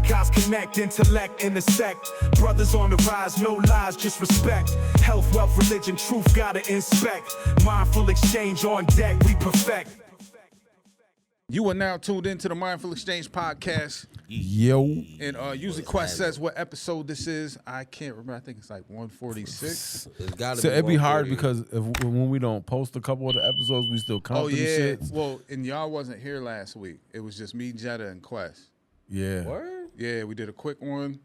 Gods connect, intellect, intersect. Brothers on the rise, no lies, just respect. Health, wealth, religion, truth, gotta inspect. Mindful exchange on deck, we perfect. You are now tuned into the Mindful Exchange podcast. Yo. And usually Quest says what episode this is. I can't remember. I think it's like 146. It's gotta So be it'd be hard 140. because when we don't post a couple of the episodes, we still count Oh, them yeah. shits. Well, and y'all wasn't here last week. It was just me, Jetta, and Quest. Yeah. Word? Yeah, we did a quick one.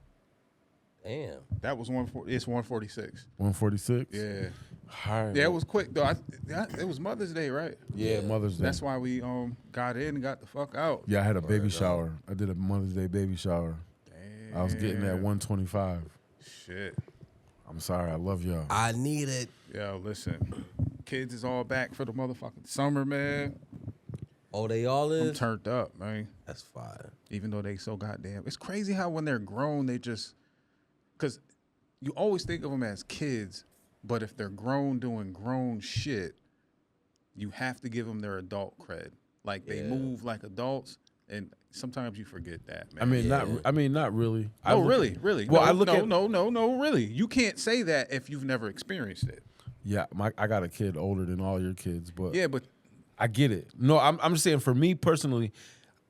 Damn. That was it's 146. 146? Yeah. Hard. Yeah, it was quick, though. It was Mother's Day, right? Yeah, Mother's Day. That's why we got in and got the fuck out. Yeah, I had a baby shower. I did a Mother's Day baby shower. Damn. I was getting at 125. Shit. I'm sorry. I love y'all. I need it. Yo, listen. Kids is all back for the motherfucking summer, man. Oh, they all I'm is? turned up, man. That's fire. Even though they so goddamn. It's crazy how when they're grown, they just. Because you always think of them as kids, but if they're grown doing grown shit, you have to give them their adult cred. Like they move like adults, and sometimes you forget that, man. Not really. Really. No, really. You can't say that if you've never experienced it. Yeah, I got a kid older than all your kids, but Yeah, but I get it. No, I'm just saying for me personally,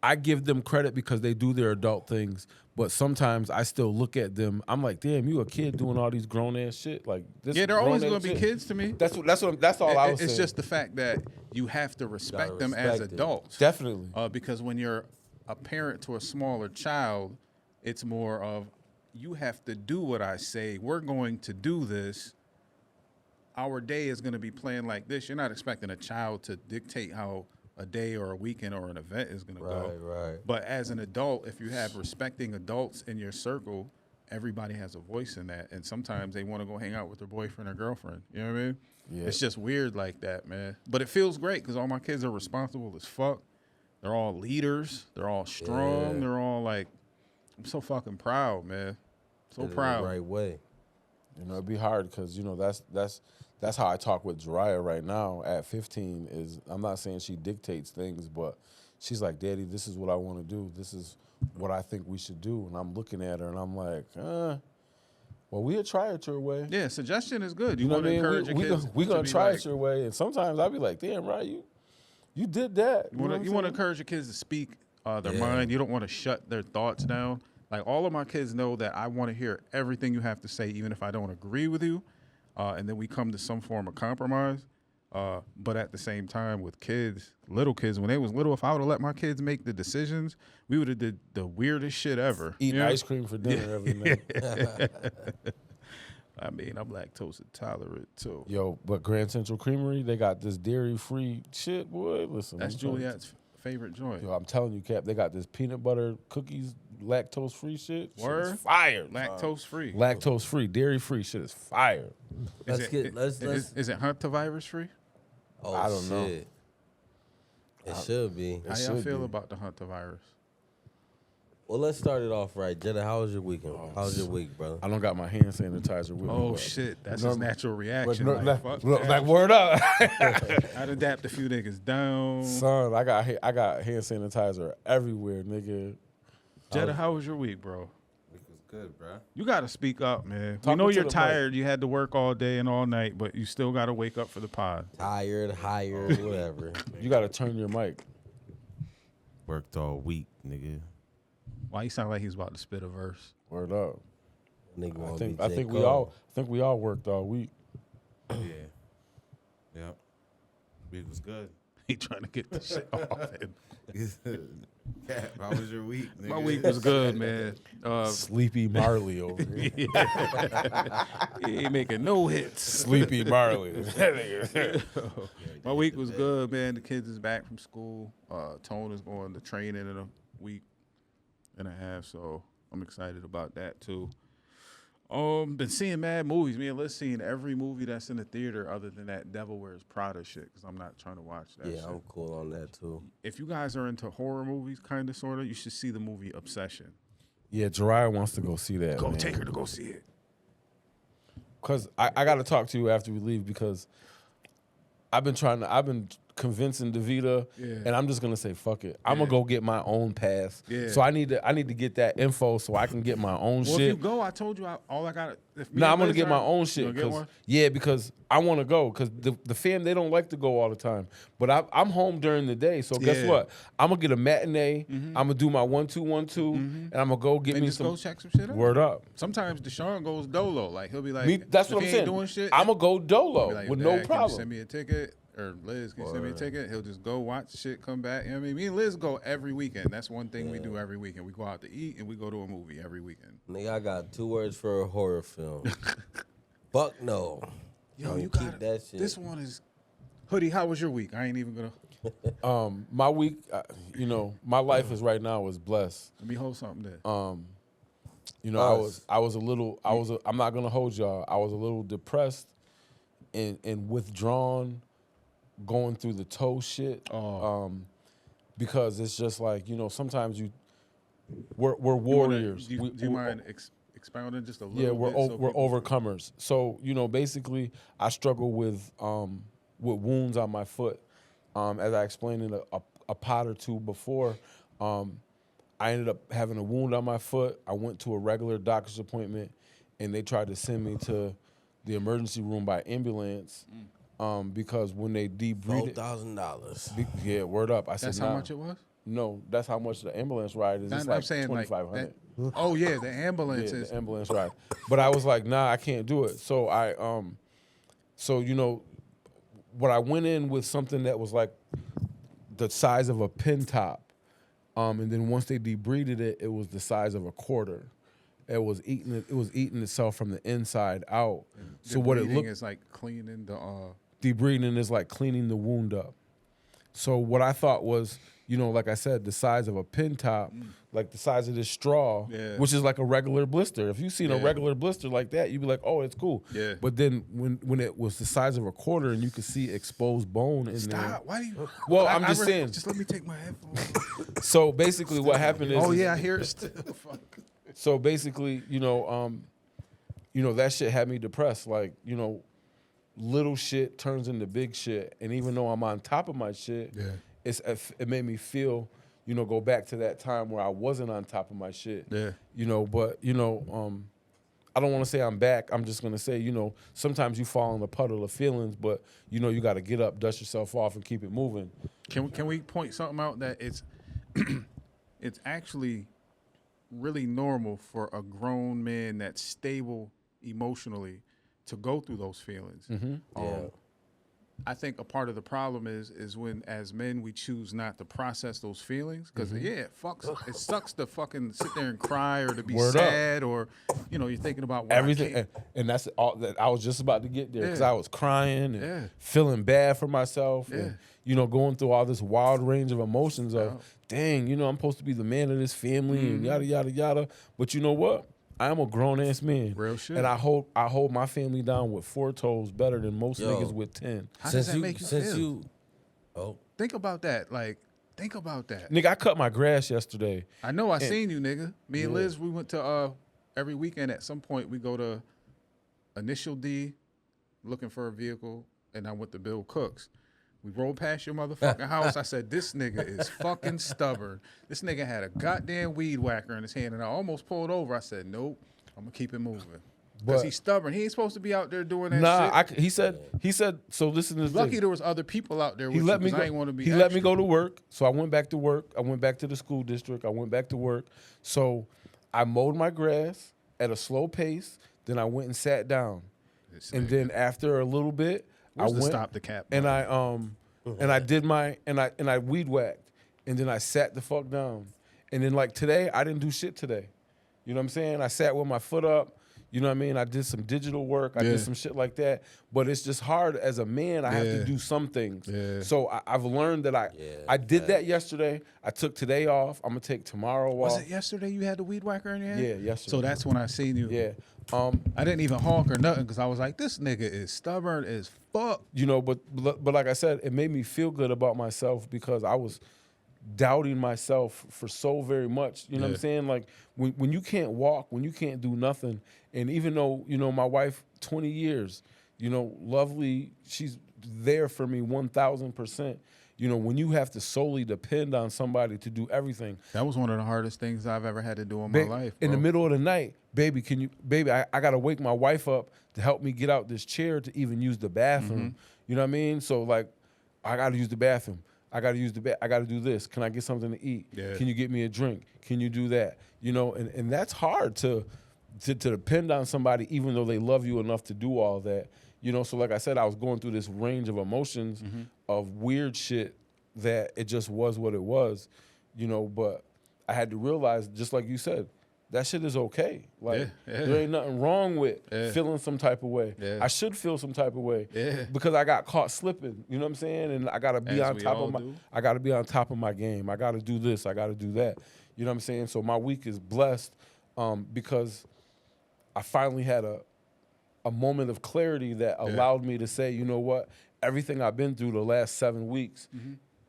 I give them credit because they do their adult things, but sometimes I still look at them. I'm like, damn, you a kid doing all these grown ass shit. Like this. yeah, they're always going to be shit. kids to me. That's all I was saying. It's just the fact that you have to respect them as respect it. adults. Definitely. Because when you're a parent to a smaller child, it's more of you have to do what I say. We're going to do this. Our day is going to be planned like this. You're not expecting a child to dictate how a day or a weekend or an event is going to go. Right. But as an adult, if you have respecting adults in your circle, everybody has a voice in that. And sometimes they want to go hang out with their boyfriend or girlfriend. You know what I mean? Yeah. It's just weird like that, man. But it feels great because all my kids are responsible as fuck. They're all leaders. They're all strong. Yeah. They're all like, I'm so fucking proud, man. So Did it proud. the right way. You know, it'd be hard because, you know, that's how I talk with Jiraiya right now at 15 is I'm not saying she dictates things, but she's like, Daddy, this is what I want to do. This is what I think we should do. And I'm looking at her and I'm like, well, we'll try it your way. Yeah, suggestion is good. You know want what I to mean? encourage your kids. We're going be to try like, it your way. And sometimes I'll be like, damn, right, you did that. You want to encourage your kids to speak their mind. You don't want to shut their thoughts down. Like all of my kids know that I want to hear everything you have to say, even if I don't agree with you. And then we come to some form of compromise. But at the same time, with kids, little kids, when they was little, if I would have let my kids make the decisions, we would have did the weirdest shit ever. Eat ice cream for dinner every night. I mean, I'm lactose intolerant too. Yo, but Grand Central Creamery, they got this dairy-free shit, boy. Listen. That's I'm telling you. Juliet's favorite joint. Yo, I'm telling you, Cap, they got this peanut butter cookies, lactose-free shit. Word? Shit is fire. Lactose free. Lactose-free, dairy-free shit is fire. Let's Is it hantavirus free? Oh, I don't know. shit. It should be. How y'all should feel be. about the hantavirus? Well, let's start it off right. Jetta, how was your weekend? How was your week, brother? I don't got my hand sanitizer with me. Oh but- shit, that's No, his natural reaction. But Like, fuck look, that. like word up. I'd adapt a few niggas down. Son, I got hand sanitizer everywhere, nigga. Jetta, how was your week, bro? Week was good, bro. You got to speak up, man. We Talk know into you're the mic. tired. You had to work all day and all night, but you still got to wake up for the pod. Tired, hired, whatever. You got to turn your mic. Worked all week, nigga. Why you sound like he's about to spit a verse? Word up. Nigga wanna I be think J. we Cole. all worked all week. Yeah. Yep. Week was good. He trying to get the shit off. Cap, how was your week, nigga? My week was good, man. Sleepy Marley over here. He ain't making no hits. Sleepy Marley. My week was good, man. The kids is back from school. Tone is going to training in a week and a half, so I'm excited about that too. Been seeing mad movies. Me and Liz seeing every movie that's in the theater other than that Devil Wears Prada shit because I'm not trying to watch that Yeah, shit. I'm cool on that too. If you guys are into horror movies, kind of, sort of, you should see the movie Obsession. Yeah, Jiraiya wants to go see that. Go man. take her to go see it. Because I got to talk to you after we leave because I've been convincing Davita, Yeah. and I'm just gonna say fuck it. I'm gonna go get my own pass. Yeah. So I need to get that info so I can get my own Well, shit. if you go, I told you all I got. No, I'm gonna get my own You shit. gonna get one? Because I want to go. Because the fam, they don't like to go all the time. But I'm home during the day, so guess Yeah. what? I'm gonna get a matinee. I'm gonna do my 1-2-1-2, and I'm gonna go get And me just some. go check some shit out. Word up. Sometimes Deshaun goes dolo. Like he'll be like, That's if what I'm he saying. ain't doing shit, I'm gonna go dolo be like, with "Dad, no can you problem. send me a ticket, or Liz, can you send me a ticket? He'll just go watch shit, come back. You know what I mean? Me and Liz go every weekend. That's one thing we do every weekend. We go out to eat and we go to a movie every weekend. Nigga, I got 2 words for a horror film. Fuck no. Yo, Don't you keep got that shit. This one is Hoodie. How was your week? I ain't even gonna. My week, my life is right now is blessed. Let me hold something there. I was a little, I'm not gonna hold y'all. I was a little depressed and withdrawn, going through the toe shit. Because it's just like, sometimes we're warriors. Do you mind expounding just a little? Yeah, bit we're so people- overcomers. So basically, I struggle with wounds on my foot. As I explained in a pot or two before, I ended up having a wound on my foot. I went to a regular doctor's appointment, and they tried to send me to the emergency room by ambulance because when they debrided, $4,000. yeah, word up. I That's said, how nah. much it was. No, that's how much the ambulance ride is. It's I'm like saying like $2,500. that- oh yeah, the ambulance Yeah, is. the ambulance ride. But I was like, nah, I can't do it. So what I went in with something that was like the size of a pin top, and then once they debrided it, it was the size of a quarter. It was eating itself from the inside out. So what it looked is like cleaning the. Debriding is like cleaning the wound up. So what I thought was, like I said, the size of a pin top, like the size of this straw, Yeah. which is like a regular blister. If you've seen a Yeah. regular blister like that, you'd be like, oh, it's cool. Yeah. But then when it was the size of a quarter and you could see exposed bone in there. Stop! Why do you? Well, I'm just saying. Just let me take my headphones. So basically what happened is. Oh yeah, I hear it still. Fuck. So basically, that shit had me depressed. Like, little shit turns into big shit. And even though I'm on top of my shit, it made me feel, go back to that time where I wasn't on top of my shit. Yeah. But I don't want to say I'm back. I'm just going to say, sometimes you fall in a puddle of feelings, but, you got to get up, dust yourself off, and keep it moving. Can we point something out that it's it's actually really normal for a grown man that's stable emotionally to go through those feelings. Yeah. I think a part of the problem is when, as men, we choose not to process those feelings because it sucks to fucking sit there and cry or to be Word up. sad or you're thinking about what Everything, and that's all that I was just about to get there because Yeah. I was crying and Yeah. feeling bad for myself and going through all this wild range of emotions of dang, I'm supposed to be the man of this family and yada yada yada, but you know what? I am a grown ass man, Real shit. and I hold my family down with 4 toes better than most Yo. niggas with 10. How does that make you since feel? you, oh, Think about that. Like, think about that. Nigga, I cut my grass yesterday. I know. I seen you, nigga. Me and Liz, we went to every weekend. At some point, we go to Initial D, looking for a vehicle, and I went to Bill Cook's. We rolled past your motherfucking house. I said, this nigga is fucking stubborn. This nigga had a goddamn weed whacker in his hand, and I almost pulled over. I said, nope, I'm gonna keep it moving. Because But- he's stubborn. He ain't supposed to be out there doing that Nah, shit. he said. So listen to this. Lucky thing. there was other people out there with He you, let me 'cause go. I ain't want to be He let me extra. go to work, so I went back to work. I went back to the school district. I went back to work. So I mowed my grass at a slow pace. Then I went and sat down, This and nigga. then after a little bit, Where's I the went stop the cap and button? I did my and I weed whacked, and then I sat the fuck down, and then like today I didn't do shit today. You know what I'm saying? I sat with my foot up. You know what I mean? I did some digital work. I Yeah. did some shit like that. But it's just hard as a man. I have Yeah. to do some things. Yeah. So I've learned that I did that yesterday. I took today off. I'm gonna take tomorrow Was off. it yesterday you had the weed whacker in your hand? Yeah, yesterday. So that's when I seen you. Yeah. I didn't even honk or nothing because I was like, this nigga is stubborn as fuck. But like I said, it made me feel good about myself because I was doubting myself for so very much. You know what I'm Yeah. saying? Like when you can't walk, when you can't do nothing, and even though, my wife, 20 years, lovely, she's there for me 1,000%. You know, when you have to solely depend on somebody to do everything. That was one of the hardest things I've ever had to do in my life, bro. In the middle of the night, baby, I got to wake my wife up to help me get out this chair to even use the bathroom. You know what I mean? So, like, I got to use the bathroom. I got to do this. Can I get something to eat? Yeah. Can you get me a drink? Can you do that? You know, and that's hard to depend on somebody even though they love you enough to do all that. You know, so like I said, I was going through this range of emotions of weird shit that it just was what it was, you know, but I had to realize, just like you said, that shit is okay. Like, there ain't nothing wrong with feeling some type of way. I should feel some type of way because I got caught slipping, you know what I'm saying? And I got to be on top of I got to be on top of my game. I got to do this. I got to do that. You know what I'm saying? So my week is blessed because I finally had a moment of clarity that allowed me to say, you know what? Everything I've been through the last 7 weeks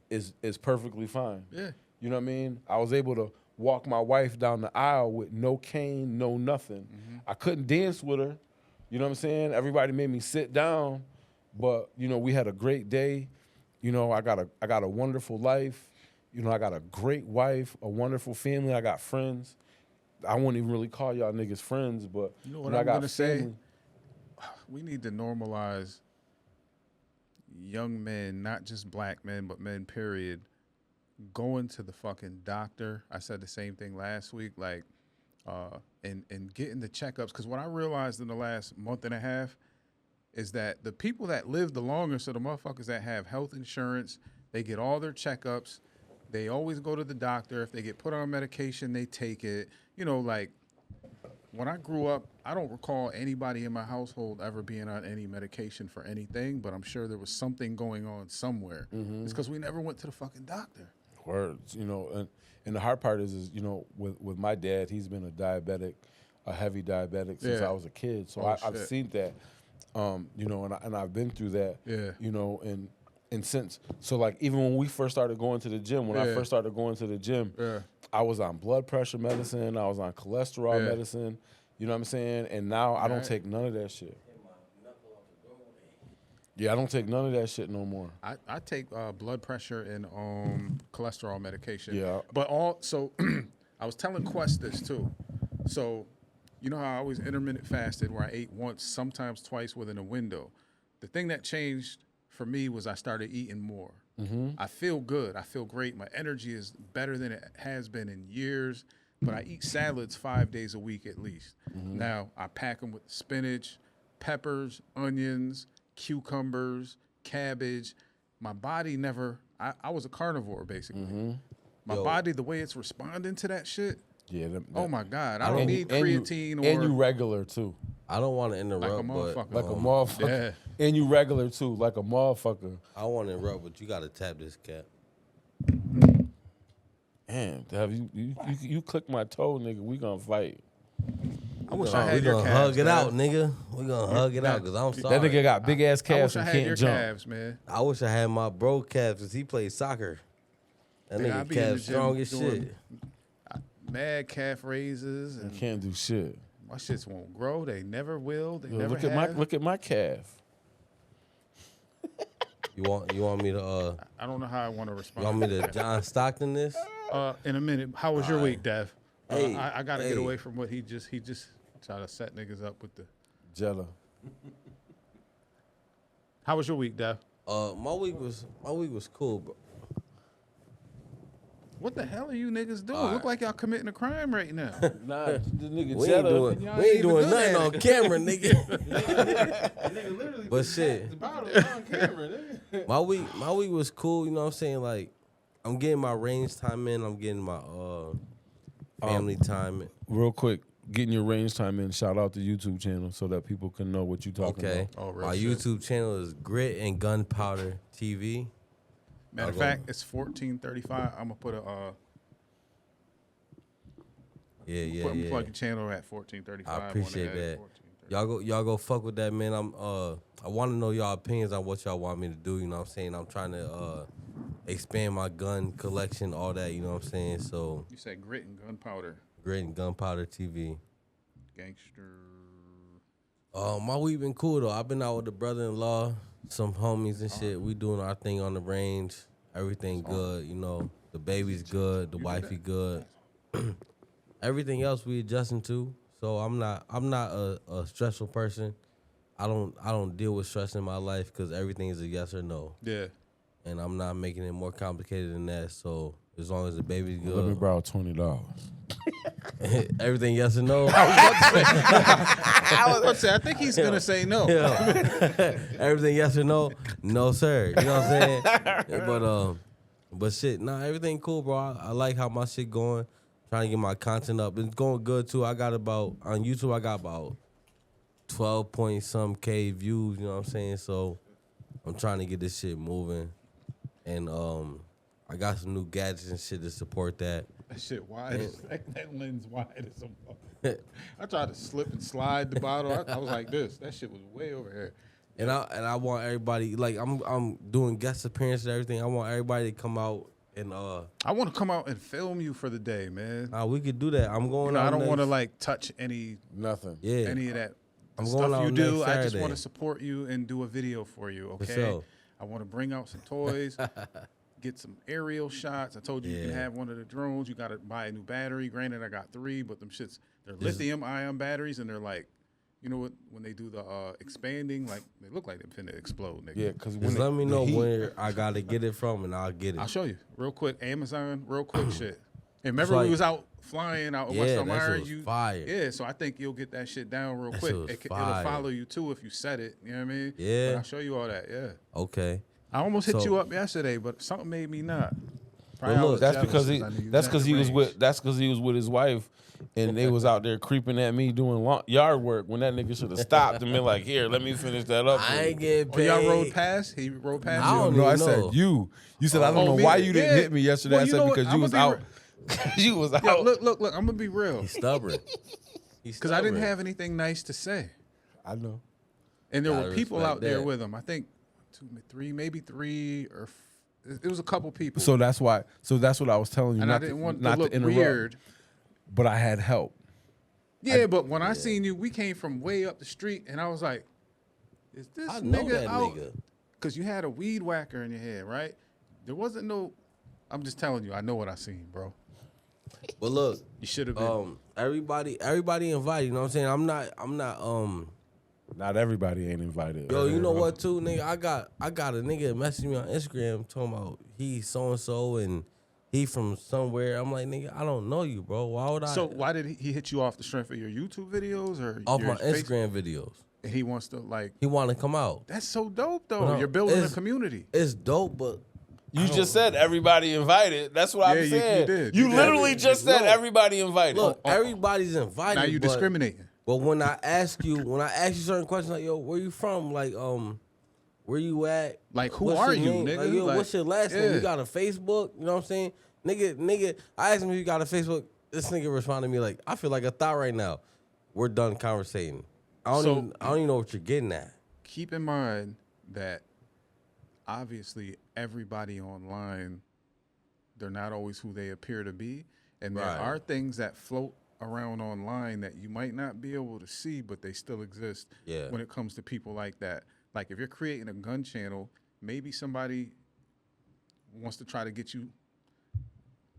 is perfectly fine. Yeah. You know what I mean? I was able to walk my wife down the aisle with no cane, no nothing. I couldn't dance with her. You know what I'm saying? Everybody made me sit down, but you know, we had a great day. You know, I got a wonderful life. You know, I got a great wife, a wonderful family. I got friends. I won't even really call y'all niggas friends, but You know what I I'm got gonna say? family. We need to normalize young men, not just black men, but men, period, going to the fucking doctor. I said the same thing last week, like, and getting the checkups. Because what I realized in the last month and a half is that the people that live the longest are the motherfuckers that have health insurance. They get all their checkups. They always go to the doctor. If they get put on medication, they take it. You know, like, when I grew up, I don't recall anybody in my household ever being on any medication for anything, but I'm sure there was something going on somewhere. It's because we never went to the fucking doctor. Words, you know, and the hard part is you know, with my dad, he's been a heavy diabetic since I was a kid. So I've seen that, you know, and I've been through that, you know, and since, so like even when we first started going to the gym, I first started going to the gym, I was on blood pressure medicine, I was on cholesterol medicine, you know what I'm saying? And now I don't take none of that shit. Yeah, I don't take none of that shit no more. I take blood pressure and cholesterol medication. Yeah. But so I was telling Quest this too. So you know how I always intermittent fasted where I ate once, sometimes twice within a window. The thing that changed for me was I started eating more. I feel good. I feel great. My energy is better than it has been in years. But I eat salads 5 days a week at least. Now I pack them with spinach, peppers, onions, cucumbers, cabbage. My body never, I was a carnivore basically. My body, the way it's responding to that shit, oh my God, I don't need creatine or. And you regular too. I don't want to like interrupt, a motherfucker. but Like a motherfucker. Yeah. And you regular too, like a motherfucker. I want to interrupt, but you got to tap this cat. Damn, you click my toe, nigga, we gonna fight. I wish I had We your gonna calves, hug it man. out, nigga. We gonna hug it out, because I'm sorry. That nigga got big ass I calves wish I and had your can't jump. calves, man. I wish I had my bro calves, because he played soccer. That Man, I nigga be in the calves gym strong as doing shit. Mad calf raises, and Can't do shit. my shits won't grow. They never will. They Yo, never look at my calf. You want me to I don't know how I want to respond. you want me to John Stockton this? In a minute. How was your week, Dev? Hey, I gotta get hey. away from what he just tried to set niggas up with the. Jella. How was your week, Dev? My week was cool, bro. What the hell are you niggas doing? All Look right. like y'all committing a crime right now. Nah, the nigga We Jella. ain't y'all we ain't even doing good nothing at on it. camera, nigga. Nigga literally But shit, the bottle on camera, nigga. my week was cool. You know what I'm saying? Like, I'm getting my range time in. I'm getting my family time in. Real quick, getting your range time in. Shout out the YouTube channel so that people can know what you talking Okay. about. Oh, real My shit. YouTube channel is Grit and Gunpowder TV. Matter of fact, it's 1435. I'm gonna put a Yeah. plug your channel at 1435. I on the appreciate ad, that. 1435. Y'all go fuck with that, man. I want to know y'all opinions on what y'all want me to do. You know what I'm saying? I'm trying to expand my gun collection, all that. You know what I'm saying? So You said grit and gunpowder, Grit and Gunpowder TV. gangster. My week been cool though. I've been out with the brother-in-law. some homies and shit. We doing our thing on the range. Everything good, you know. The baby's good. The wifey good. Everything else we adjusting to. So I'm not a stressful person. I don't deal with stress in my life because everything is a yes or no. Yeah. And I'm not making it more complicated than that. So as long as the baby's good, Let me borrow $20. everything yes or no. I was about to say, I think he's gonna say no. Yeah. Everything yes or no? No, sir. You know what I'm saying? But shit, nah, everything cool, bro. I like how my shit going. Trying to get my content up. It's going good too. On YouTube, I got about 12 point some K views, you know what I'm saying? So I'm trying to get this shit moving. And I got some new gadgets and shit to support that. That shit wide. That lens wide as a motherfucker. I tried to slip and slide the bottle. I was like this. That shit was way over here. And I want everybody, like I'm doing guest appearances and everything. I want everybody to come out and I want to come out and film you for the day, man. we could do that. I'm going out. I don't want to next- like touch any Nothing. Yeah. any of that I'm stuff going out you next do. I just Saturday. want to support you and do a video for you, okay? sure. I want to bring out some toys, get some aerial shots. I told you you can Yeah. have one of the drones. You got to buy a new battery. Granted, I got 3, but them shits, they're lithium-ion batteries, and they're like, you know what, when they do the expanding, like, they look like they're finna explode, nigga. Yeah, because Just let me know where I gotta get it from, and I'll get it. I'll show you real quick. Amazon, real quick shit. And remember like- we was out flying out in West Yeah, that Elmira? shit was fire. Yeah, so I think you'll get that shit down real That quick. shit was It'll fire. follow you too if you set it. You know what I mean? Yeah. But I'll show you all that. Yeah. Okay. I almost hit So- you up yesterday, but something made me not. Probably Well, I look, was That's jealous because I knew you that's was because at he the was range. with his wife, and they was out there creeping at me doing yard work when that nigga should have stopped and been like, "Here, let me finish that up." for I you." ain't getting Oh, paid. y'all rode past? He rode past I you? don't No, I even said know. you. You said I don't Oh, know me? why you didn't Yeah. hit me yesterday. Well, I you said know what? because you I'ma was be out. You was out. Yo, look, I'm going to be real. He's stubborn. Because I didn't have anything nice to say. I know. And there Gotta were people respect out there that. with him. I think 2, 3, maybe 3 or it was a couple people. So that's why. So that's what I was telling you. and not I didn't want not to look interrupt, weird. but I had help. Yeah, but when I seen you, we came from way up the street, and I was like, "Is this I know nigga that out?" nigga. Because you had a weed whacker in your head, right? There wasn't no. I'm just telling you, I know what I seen, bro. But look, You should have been. everybody invited. You know what I'm saying? I'm not. Not everybody ain't invited. Yo, you know what too, nigga? I got a nigga messaging me on Instagram talking about he so and so and he from somewhere. I'm like, nigga, I don't know you, bro. Why would I? So why did he hit you off the strength of your YouTube videos or off your my Instagram videos, And he wants to like. he want to come out. That's so dope, though. No, You're building a it's- community. It's dope, but You just said everybody invited. That's what Yeah, I'm you saying. did. You You did. literally just said Look. everybody invited. look, everybody's invited. Now you but, discriminating. But when I ask you certain questions, like, yo, where you from? Like, where you at? Like, who What's are your you, name? nigga? Like, yo, Like, what's your last yeah. name? You got a Facebook? You know what I'm saying? Nigga, I asked him if you got a Facebook. This nigga responded to me like, I feel like a thought right now. We're done conversating. I don't even know what you're getting at. Keep in mind that obviously everybody online, they're not always who they appear to be. And there Right. are things that float around online that you might not be able to see, but they still exist Yeah. when it comes to people like that. Like if you're creating a gun channel, maybe somebody wants to try to get you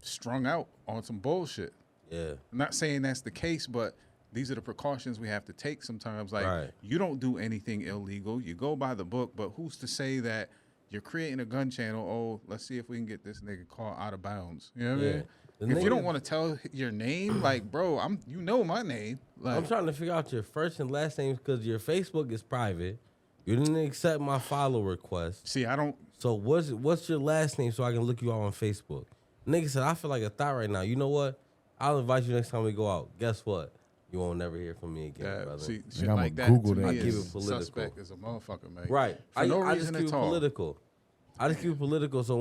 strung out on some bullshit. Yeah. I'm not saying that's the case, but these are the precautions we have to take sometimes. Like, Right. you don't do anything illegal. You go by the book, but who's to say that you're creating a gun channel? Oh, let's see if we can get this nigga caught out of bounds. You know what I Yeah. mean? The If you don't nigga- want to tell your name, like, bro, you know my name. Like, I'm trying to figure out your first and last names because your Facebook is private. You didn't accept my follow request. see, I don't. So what's your last name so I can look you out on Facebook? Nigga said, I feel like a thought right now. You know what? I'll invite you next time we go out. Guess what? You won't never hear from me again, brother. See, shit I'ma like that Google to that. me I keep is it political. suspect as a motherfucker, man. Right. For I no just reason keep at it all. political. I just keep it political. So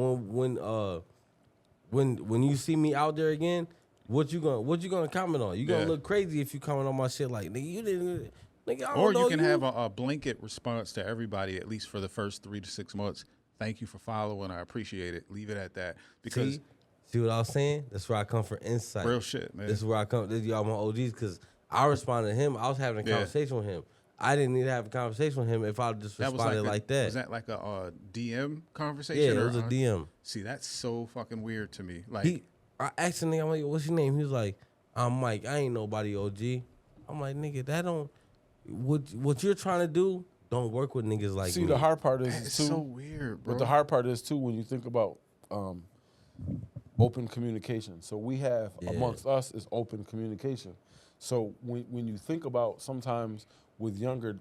when you see me out there again, what you gonna comment on? You gonna Yeah. look crazy if you comment on my shit like, nigga, you didn't, nigga, I don't Or know you can have a blanket response to everybody, at least for the first 3 to 6 months. Thank you for following. I appreciate it. Leave it at that. Because See what I was saying? That's where I come for insight. real shit, man. This is where I come. This y'all my OGs because I responded to him. I was having a Yeah. conversation with him. I didn't need to have a conversation with him if I just That was responded like that. Was that like a DM conversation? Yeah, it or was a DM. See, that's so fucking weird to me. Like, I asked the nigga, I'm like, what's your name? He was like, I'm Mike. I ain't nobody OG. I'm like, nigga, that don't. What you're trying to do don't work with niggas like See, me. the hard part is it's too. so weird, bro. But the hard part is too when you think about open communication. So we have amongst us is open communication. So when you think about sometimes with younger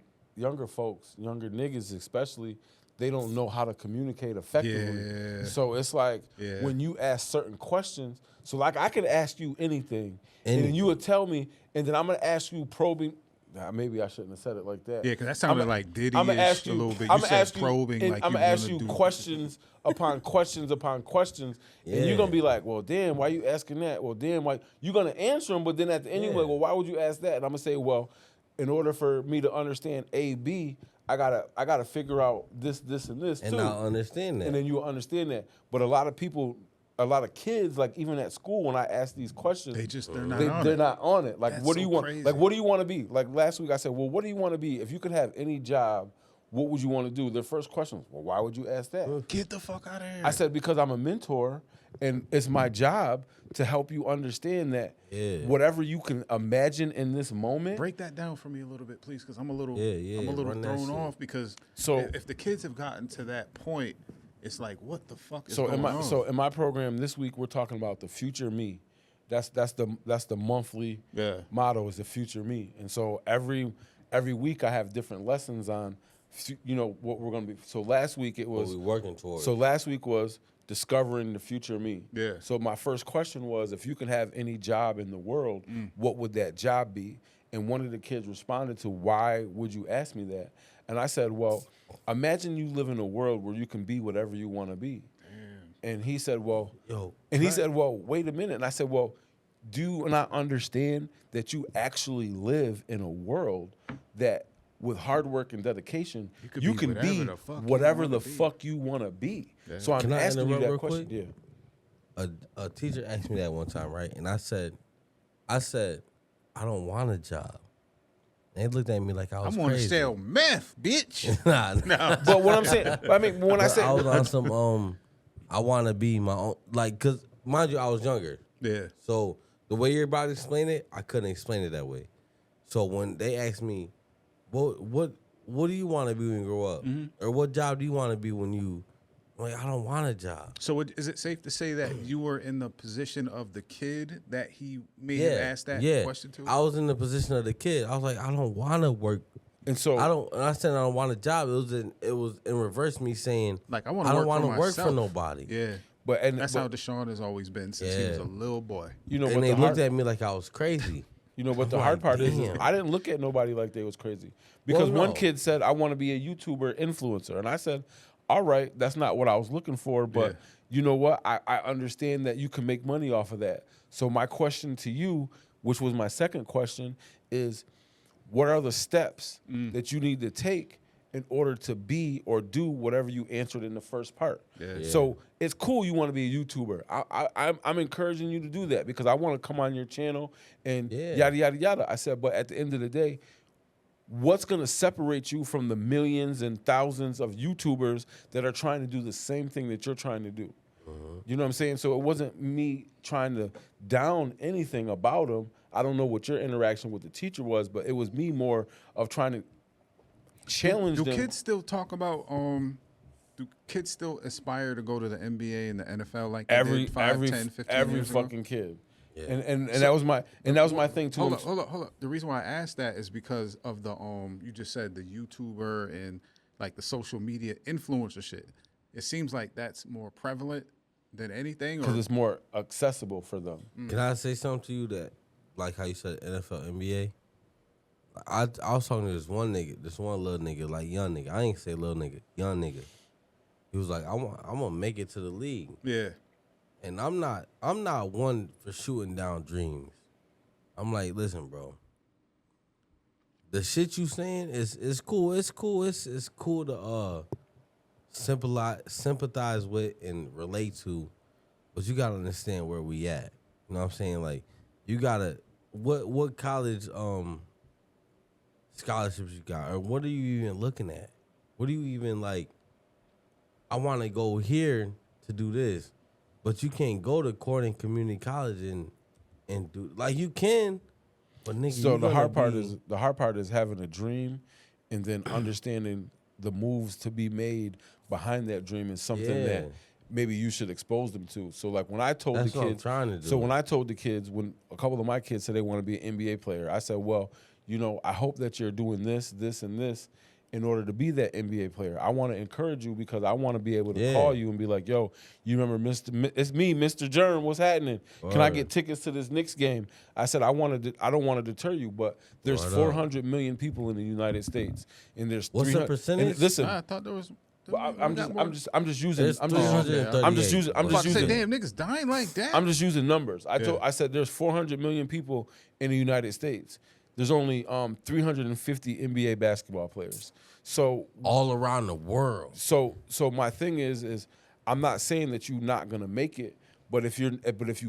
folks, younger niggas especially, they don't know how to communicate effectively. Yeah. So it's like when you ask certain questions. So like I could ask you anything, and then you would tell me, and then I'm gonna ask you probing. Nah, maybe I shouldn't have said it like that. Yeah, because that sounded like Diddy-ish I'm gonna ask you a little bit. I'm You gonna said ask you, probing, and like I'm you gonna ask wanna you do questions upon questions upon questions, and you're Yeah. gonna be like, "Well, damn, why you asking that? Well, damn, why?" You're gonna answer them, but then at the end, you're like, "Well, why would you ask that?" And I'm gonna say, "Well, in order for me to understand A, B, I gotta figure out this, and this and too." I'll understand that. And then you'll understand that. But a lot of people, a lot of kids, like even at school, when I ask these questions, they're not on they're it. not on it. Like, That's what do you so want? crazy. Like, what do you want to be? Like last week, I said, well, what do you want to be? If you could have any job, what would you want to do? Their first question was, well, why would you ask that? Get the fuck out of here. I said, because I'm a mentor, and it's my job to help you understand that whatever you can imagine in this moment. Break that down for me a little bit, please, because I'm a little, run that thrown shit. off. Because So- if the kids have gotten to that point, it's like, what the fuck is So going on? so in my program this week, we're talking about the future me. That's the monthly motto is the future me. And so every week I have different lessons on, what we're gonna be. So last week it what was. we working towards. So last week was discovering the future me. Yeah. So my first question was, if you could have any job in the world, what would that job be? And one of the kids responded to, why would you ask me that? And I said, well, imagine you live in a world where you can be whatever you want to be. And he said, well, wait a minute. And I said, well, do you not understand that you actually live in a world that with hard work and dedication, you can be whatever the fuck you want to be. Yeah. So I'm Can I asking you interrupt that real question. quick? Yeah. A teacher asked me that one time, right? And I said, I don't want a job. And they looked at me like I was I'm gonna crazy. sell meth, bitch. Nah. But what I'm saying, I mean, when I say I was on some I want to be my own, like, cause mind you, I was younger. Yeah. So the way you're about to explain it, I couldn't explain it that way. So when they asked me, what do you want to be when you grow up, or what job do you want to be when you? I'm like, I don't want a job. So is it safe to say that you were in the position of the kid that he may have asked that question to? I was in the position of the kid. I was like, I don't want to work. And so And I said I don't want a job. It was in reverse me saying like I don't want to work for nobody. Yeah. That's how Deshaun has always been since he was a little boy. And they looked at me like I was crazy. But the hard part is I didn't look at nobody like they was crazy. Because one kid said, I want to be a YouTuber influencer. And I said, all right, that's not what I was looking for. But you know what? I understand that you can make money off of that. So my question to you, which was my second question, is what are the steps that you need to take in order to be or do whatever you answered in the first part? So it's cool you want to be a YouTuber. I'm encouraging you to do that because I want to come on your channel and yada, yada, yada. I said, but at the end of the day, what's going to separate you from the millions and thousands of YouTubers that are trying to do the same thing that you're trying to do? You know what I'm saying? So it wasn't me trying to down anything about them. I don't know what your interaction with the teacher was, but it was me more of trying to challenge them. Do kids still talk about do kids still aspire to go to the NBA and the NFL like they did 5, 10, 15 years ago? Fucking kid. Yeah. And that was my thing too. Hold up. The reason why I asked that is because of the you just said the YouTuber and like the social media influencer shit. It seems like that's more prevalent than anything, because it's more accessible for them. Can I say something to you that, like how you said NFL, NBA? I was talking to this one little nigga, like young nigga. I ain't say little nigga, young nigga. He was like, I'm gonna make it to the league. Yeah. And I'm not one for shooting down dreams. I'm like, listen, bro. The shit you saying is cool. It's cool. It's cool to sympathize with and relate to, but you gotta understand where we at. You know what I'm saying? Like, you gotta what college scholarships you got, or what are you even looking at? What do you even like? I want to go here to do this, but you can't go to Corning Community College and do like you can, but nigga. So you the gonna hard part is having a dream, and then understanding the moves to be made behind that dream is something that maybe you should expose them to. So like when I told That's the what I'm kids, trying to do. so when I told the kids, when a couple of my kids said they want to be an NBA player, I said, well, you know, I hope that you're doing this, this, and this in order to be that NBA player. I want to encourage you because I want to be able to call you and be like, yo, you remember it's me, Mr. Germ, what's happening? Can I get tickets to this Knicks game? I said, I don't want to deter you, but there's 400 million people in the United States, and there's What's the 300 percentage? and listen, I thought there was. I'm just using There's I'm just using I'm about to say, using damn, niggas dying like that. I'm just using numbers. I said there's 400 million people in the United States. There's only 350 NBA basketball players. So all around the world. So my thing is I'm not saying that you're not gonna make it, but if you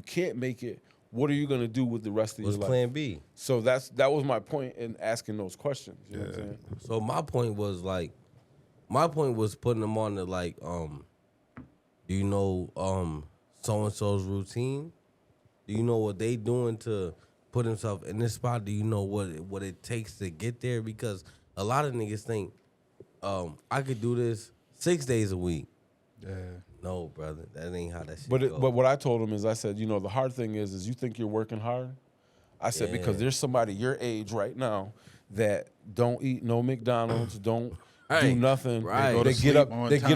can't make it, what are you gonna do with the rest of What's your life? Plan B? So that was my point in asking those questions. You know what I'm saying? So my point was putting them on the like, do you know so and so's routine? Do you know what they doing to put himself in this spot? Do you know what it takes to get there? Because a lot of niggas think I could do this 6 days a week. Yeah. No, brother, that ain't how that shit But go. but what I told him is I said, you know, the hard thing is you think you're working hard. I said because there's somebody your age right now that don't eat no McDonald's, don't do nothing. Right. They get up. on They time.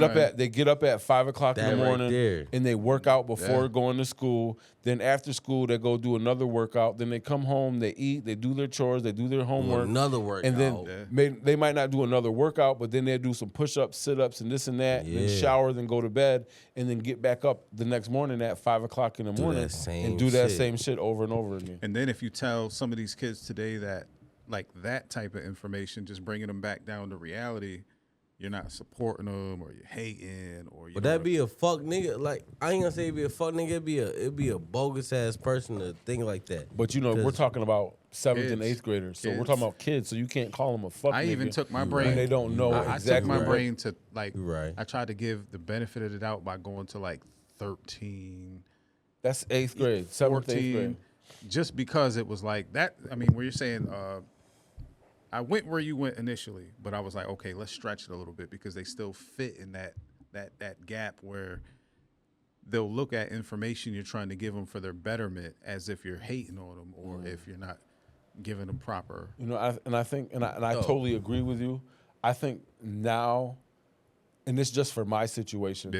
get up at 5 o'clock in That the right morning, there. and they work out before going to school. Then after school, they go do another workout. Then they come home, they eat, they do their chores, they do their homework, another workout. and then they might not do another workout, but then they do some push-ups, sit-ups, and this and that. And then shower, then go to bed, and then get back up the next morning at 5 o'clock in the morning and do that same shit over and over again. And then if you tell some of these kids today that like that type of information, just bringing them back down to reality, you're not supporting them or you're hating or you. But that be a fuck nigga. Like I ain't gonna say it'd be a fuck nigga. It'd be a bogus ass person to think like that. But you know, we're talking about 7th and 8th graders, so we're Kids. talking about kids. So you can't call them a fuck. I nigga even took my brain. when they don't know I exactly. took my what- brain to like. Right. I tried to give the benefit of the doubt by going to like 13, That's 8th grade, 7th, 8th 14, grade. just because it was like that. I mean, where you're saying, I went where you went initially, but I was like, okay, let's stretch it a little bit because they still fit in that gap where they'll look at information you're trying to give them for their betterment as if you're hating on them or if you're not giving them proper. You know, I totally agree with you. I think now, and this just for my situation,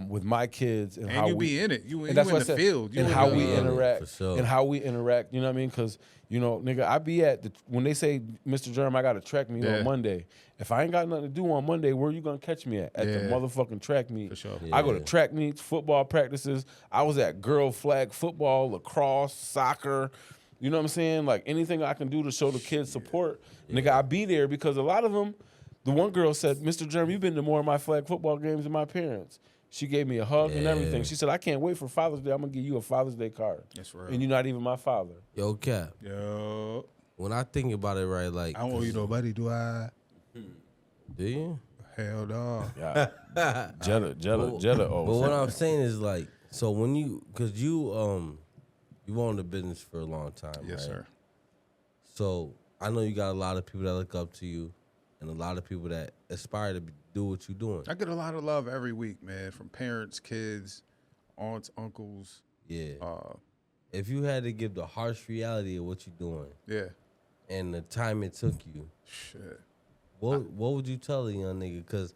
with my kids and how you we be in it, you and in that's what I the said, field, and in how the- we interact, for sure. and how we interact. You know what I mean? Because you know, nigga, I be at when they say, Mr. Jerem, I got to track meet on Monday. If I ain't got nothing to do on Monday, where you gonna catch me at? At the motherfucking track meet. For sure. I go to track meets, football practices. I was at girl flag football, lacrosse, soccer. You know what I'm saying? Like anything I can do to show the kids support, nigga, I be there because a lot of them. The one girl said, Mr. Jerem, you've been to more of my flag football games than my parents. She gave me a hug and everything. She said, I can't wait for Father's Day. I'm going to give you a Father's Day card. That's right. And you're not even my father. Yo, Cap. Yo, When I think about it, right, like I don't owe you nobody, do I? do you? Hell no. Jetta. Oh, But what I'm saying is like, so when you, cause you owned the business for a long time, Yes, right? sir. So I know you got a lot of people that look up to you, and a lot of people that aspire to do what you're doing. I get a lot of love every week, man, from parents, kids, aunts, uncles. Yeah. If you had to give the harsh reality of what you're doing Yeah. and the time it took you, Shit. what would you tell a young nigga? Cause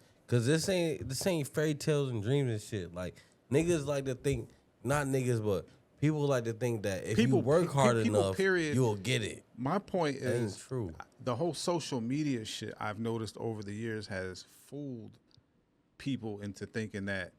this ain't fairy tales and dreams and shit. Like niggas like to think, not niggas, but people like to think that if you work hard enough, you'll get it. My point That ain't is, true. the whole social media shit I've noticed over the years has fooled people into thinking that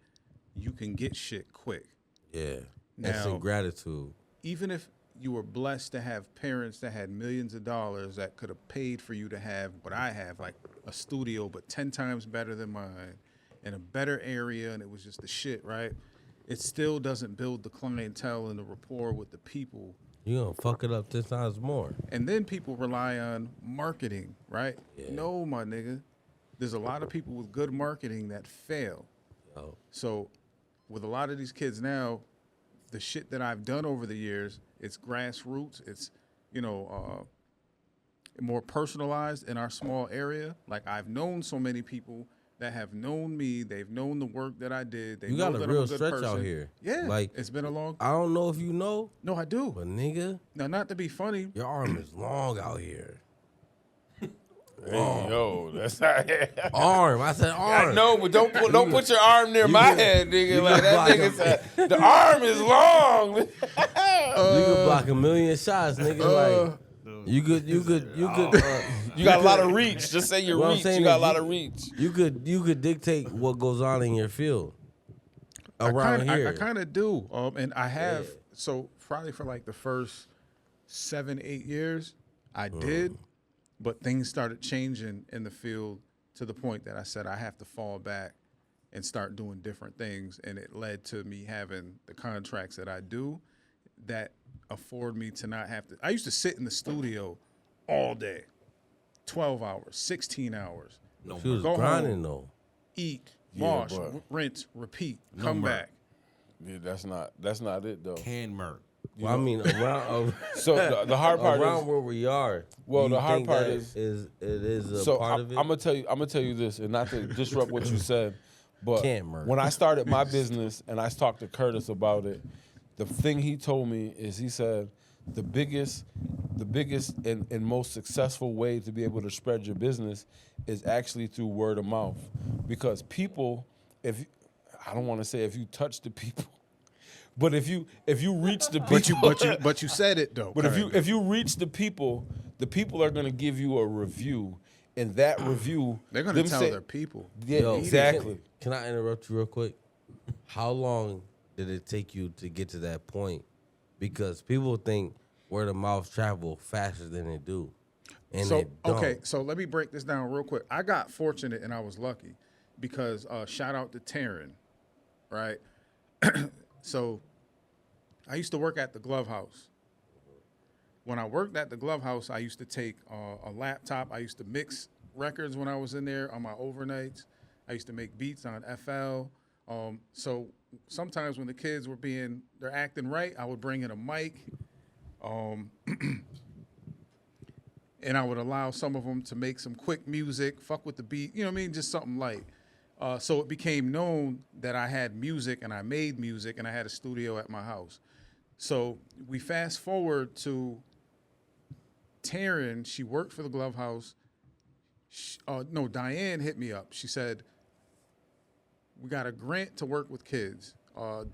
you can get shit quick. Yeah. That's Now- ingratitude. Even if you were blessed to have parents that had millions of dollars that could have paid for you to have what I have, like a studio, but 10 times better than mine, in a better area, and it was just the shit, right? It still doesn't build the clientele and the rapport with the people You're gonna fuck it up 10 times more. And then people rely on marketing, right? Yeah. No, my nigga. There's a lot of people with good marketing that fail. Yo. So with a lot of these kids now, the shit that I've done over the years, it's grassroots. It's, more personalized in our small area. Like I've known so many people that have known me. They've known the work that I did. They You know got a that real I'm a good stretch person. out here. Yeah, Like, it's been a long. I don't know if you know, No, I do. but nigga, Now, not to be funny. your arm is long out here. Hey, yo, that's not Arm. I said arm. I know, but don't put your arm near my could- head, nigga. you Like could that block nigga him. said, the arm is long. You could block a million shots, nigga. Like you could. You got a lot of reach. Just say your What I'm reach. saying You got a is lot of reach. You could dictate what goes on in your field around here. I kind of do. And I have, Yeah. so probably for like the first 7-8 years, I did, but things started changing in the field to the point that I said I have to fall back and start doing different things. And it led to me having the contracts that I do that afford me to not have to. I used to sit in the studio all day, 12 hours, 16 hours. She was Go grinding home, though. eat, Yeah, wash, but- rinse, repeat, come back. Yeah, that's not it though. Can murk. Well, I mean, around So the hard part around is, where we are. Well, do the you hard think part that is- it is a so part I'm of it. gonna tell you this, and not to disrupt what you said, but Can't murder. when I started my business and I talked to Curtis about it, the thing he told me is he said the biggest and most successful way to be able to spread your business is actually through word of mouth, because people, I don't want to say if you touch the people, but if you reach the people, But you said it though. but Karen. if you reach the people are going to give you a review, and that review they're gonna them tell say- their people. Yeah, Yo, exactly. Can I interrupt you real quick? How long did it take you to get to that point? Because people think word of mouth travel faster than it do, and So it don't. okay, so let me break this down real quick. I got fortunate and I was lucky because shout out to Taryn, right? So I used to work at the glove house. When I worked at the glove house, I used to take a laptop. I used to mix records when I was in there on my overnights. I used to make beats on FL. So sometimes when the kids they're acting right, I would bring in a mic. And I would allow some of them to make some quick music, fuck with the beat, you know what I mean? Just something light. So it became known that I had music and I made music and I had a studio at my house. So we fast forward to Taryn. She worked for the glove house. Diane hit me up. She said, we got a grant to work with kids.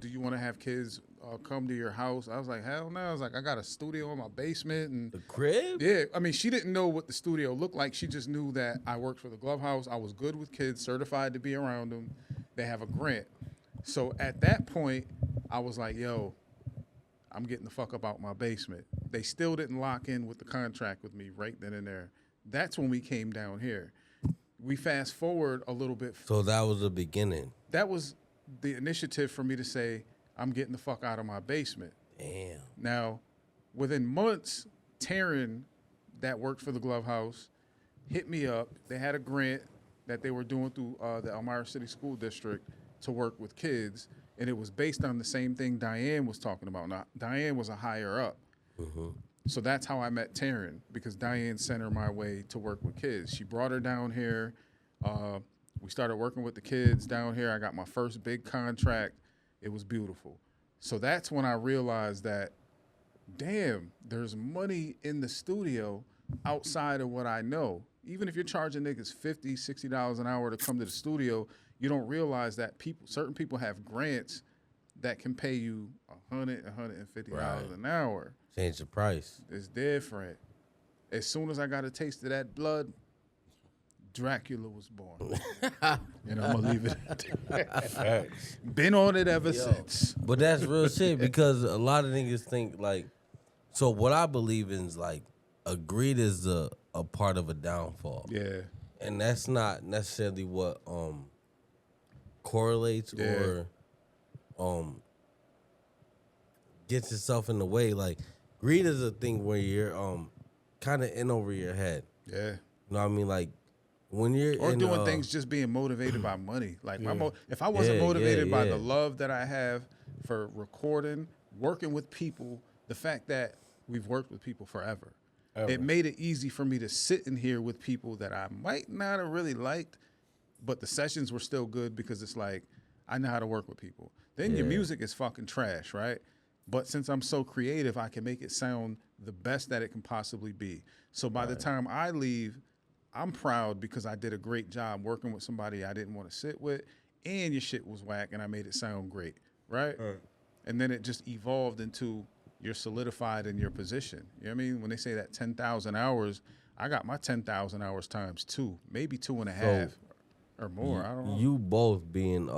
Do you want to have kids come to your house? I was like, hell no. I was like, I got a studio in my basement. And The crib? yeah, I mean, she didn't know what the studio looked like. She just knew that I worked for the glove house. I was good with kids, certified to be around them. They have a grant. So at that point, I was like, yo, I'm getting the fuck up out my basement. They still didn't lock in with the contract with me right then and there. That's when we came down here. We fast forward a little bit. So that was the beginning. That was the initiative for me to say, I'm getting the fuck out of my basement. Damn. Now, within months, Taryn, that worked for the glove house, hit me up. They had a grant that they were doing through the Elmira City School District to work with kids, and it was based on the same thing Diane was talking about. Now, Diane was a higher up. So that's how I met Taryn, because Diane sent her my way to work with kids. She brought her down here. We started working with the kids down here. I got my first big contract. It was beautiful. So that's when I realized that, damn, there's money in the studio outside of what I know. Even if you're charging niggas $50, $60 an hour to come to the studio, you don't realize that certain people have grants that can pay you $100, $150 an hour. Change the price. It's different. As soon as I got a taste of that blood, Dracula was born. And I'm gonna leave it at that. Facts. Been on it ever since. But that's real shit, because a lot of niggas think like, so what I believe in is like, greed is a part of a downfall. Yeah. And that's not necessarily what correlates or gets itself in the way. Like, greed is a thing where you're kind of in over your head. Yeah. You know what I mean? Like when you're Or in, doing things just being motivated by money. Like if I Yeah, wasn't motivated by yeah. the love that I have for recording, working with people, the fact that we've worked with people forever, it made it easy for me to sit in here with people that I might not have really liked, but the sessions were still good because it's like I know how to work with people. Then your Yeah. music is fucking trash, right? But since I'm so creative, I can make it sound the best that it can possibly be. So by the time I leave, I'm proud because I did a great job working with somebody I didn't want to sit with, and your shit was whack, and I made it sound great, right? And then it just evolved into you're solidified in your position. You know what I mean? When they say that 10,000 hours, I got my 10,000 hours times 2, maybe 2.5 or more. I don't know. you both being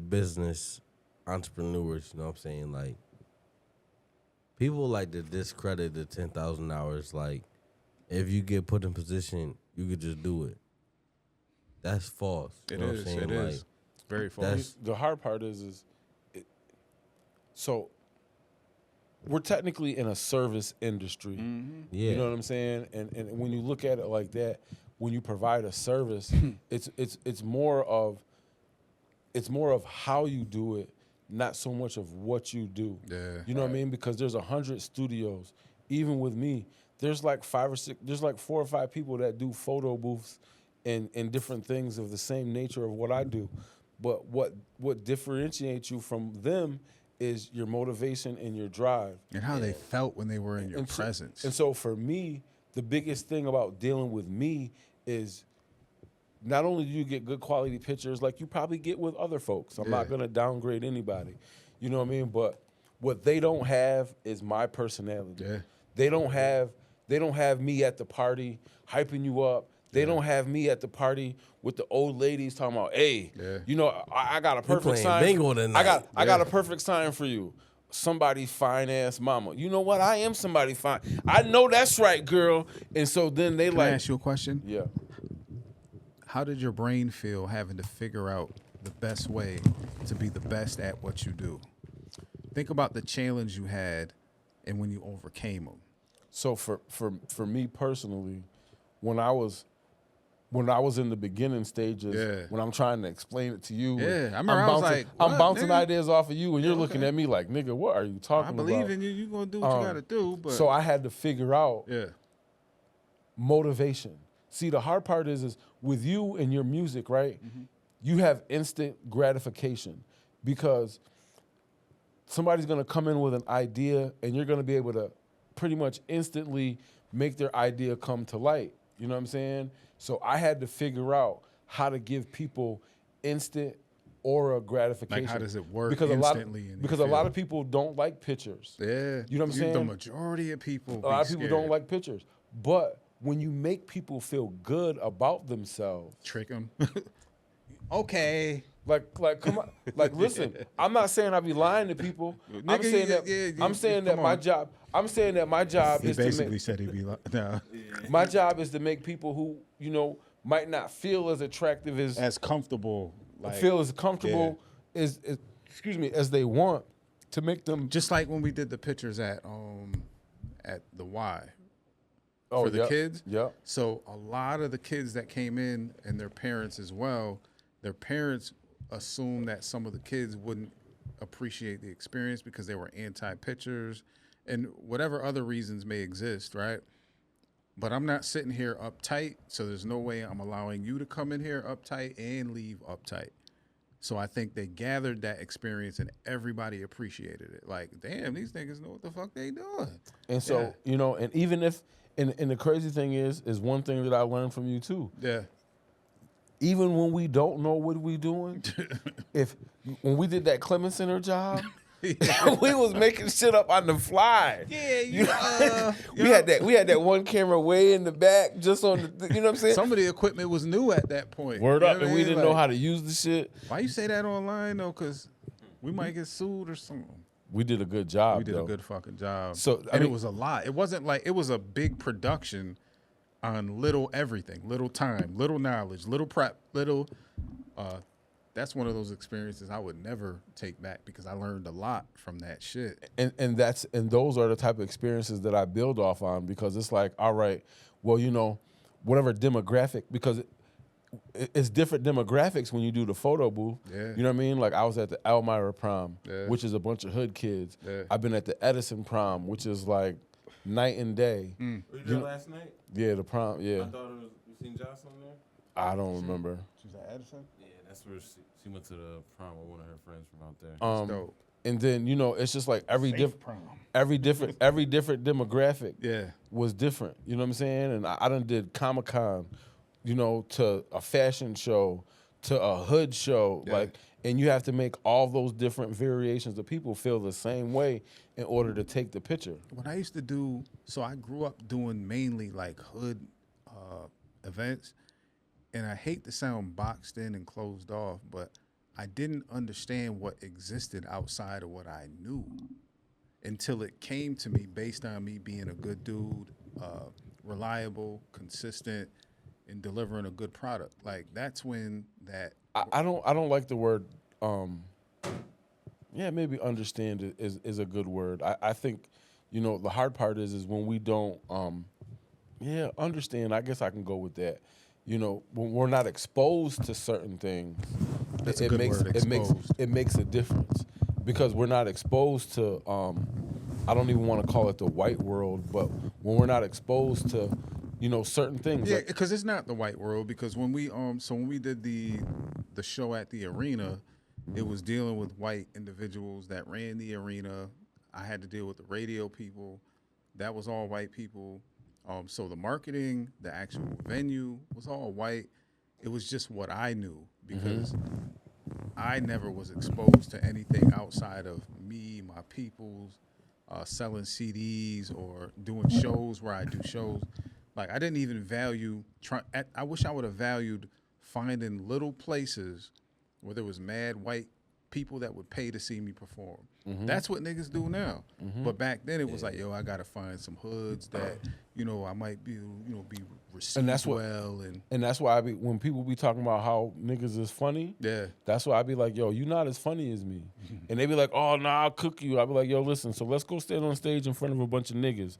business entrepreneurs, you know what I'm saying? Like people like to discredit the 10,000 hours. Like if you get put in position, you could just do it. That's false. You It know is. what I'm saying? It Like, is. Very false. that's- The hard part is so we're technically in a service industry. Yeah. You know what I'm saying? And when you look at it like that, when you provide a service, it's more of how you do it, not so much of what you do. Yeah. You know what I mean? Because there's 100 studios. Even with me, there's like 4 or 5 people that do photo booths and different things of the same nature of what I do. But what differentiates you from them is your motivation and your drive. And how they felt when they were in your And so- presence. And so for me, the biggest thing about dealing with me is not only do you get good quality pictures like you probably get with other folks. I'm not Yeah. going to downgrade anybody. You know what I mean? But what they don't have is my personality. Yeah. They don't have me at the party hyping you up. They don't have me at the party with the old ladies talking about, hey, Yeah. you know, I got a perfect playing sign. bingo tonight. I got a perfect sign for you. Somebody's fine ass mama. You know what? I am somebody fine. I know that's right, girl. And so then they Can I like, ask you a question? yeah. How did your brain feel having to figure out the best way to be the best at what you do? Think about the challenge you had and when you overcame them. So for me personally, when I was in the beginning stages, Yeah. when I'm trying to explain it to you, Yeah, and I remember I was bouncing, like, I'm what, bouncing nigga? ideas off of you, and you're looking okay. at me like, nigga, what are you talking I about? believe in you. You're going to do what you got to do. But So I had to figure out yeah. motivation. See, the hard part is with you and your music, right? You have instant gratification because somebody's gonna come in with an idea and you're gonna be able to pretty much instantly make their idea come to light. You know what I'm saying? So I had to figure out how to give people instant aura gratification. Like, how does it work because instantly in your because a lot field? of people don't like pictures. Yeah. You know what I'm saying? The majority of people. A lot of people don't like pictures. But when you make people feel good about themselves, Trick them. Okay. like come on, like listen, I'm not saying I be lying to people. I'm Nigga, saying that yeah, I'm saying that come my on. job. I'm saying that my job He is to basically make said he'd be like, nah. my job is to make people who might not feel as attractive As comfortable. Like, feel as comfortable as as they want to make them. just like when we did the pictures at the Y. Oh, For the yep, kids. Yep. So a lot of the kids that came in and their parents as well, their parents assumed that some of the kids wouldn't appreciate the experience because they were anti-pictures and whatever other reasons may exist, right? But I'm not sitting here uptight, so there's no way I'm allowing you to come in here uptight and leave uptight. So I think they gathered that experience and everybody appreciated it. Like, damn, these niggas know what the fuck they doing. And so and even if and the crazy thing is one thing that I learned from you too. Yeah. Even when we don't know what we doing, when we did that Clemens Center job, we was making shit up on the fly. Yeah, We had that one camera way in the back, just on the, you know what I'm saying? some of the equipment was new at that point. Word You know up, what I and we mean? didn't know Like, how to use the shit. Why you say that online though? Because we might get sued or something. We did a good job. We did though. a good fucking job. So, I and mean- it was a lot. It wasn't like it was a big production on little everything, little time, little knowledge, little prep, little that's one of those experiences I would never take back because I learned a lot from that shit. And those are the type of experiences that I build off on, because it's like, all right, well, you know, whatever demographic, because it's different demographics when you do the photo booth. Yeah. You know what I mean? Like I was at the Elmira prom, Yeah. which is a bunch of hood kids. Yeah. I've been at the Edison prom, which is like night and day. Were you there last night? Yeah, the prom. Yeah, I thought it was. You seen Jocelyn there? I don't remember. She's at Edison. Yeah, that's where she went to the prom with one of her friends from out there. Dope. And then, you know, it's just like every different demographic Yeah. was different. You know what I'm saying? And I done did Comic-Con, you know, to a fashion show, to a hood show, Yeah. like, and you have to make all those different variations of people feel the same way in order to take the picture. What I used to do, so I grew up doing mainly like hood events, and I hate to sound boxed in and closed off, but I didn't understand what existed outside of what I knew until it came to me based on me being a good dude, reliable, consistent, and delivering a good product. Like that's when that. I don't like the word. Yeah, maybe understand is a good word. I think, you know, the hard part is when we don't. Yeah, understand. I guess I can go with that. You know, when we're not exposed to certain things, That's a good word, exposed. it makes a difference, because we're not exposed to. I don't even want to call it the white world, but when we're not exposed to, you know, certain things. Yeah, like, because it's not the white world. Because when we when we did the show at the arena, it was dealing with white individuals that ran the arena. I had to deal with the radio people. That was all white people. So the marketing, the actual venue was all white. It was just what I knew, because I never was exposed to anything outside of me, my peoples, selling CDs or doing shows where I do shows. Like I didn't even value. I wish I would have valued finding little places where there was mad white people that would pay to see me perform. That's what niggas do now. But back then it was like, yo, I gotta find some hoods that, you know, I might be, you know, be received And that's what- well, and that's why when people be talking about how niggas is funny, yeah. that's why I be like, yo, you not as funny as me. And they be like, oh, nah, I'll cook you. I be like, yo, listen, so let's go stand on stage in front of a bunch of niggas.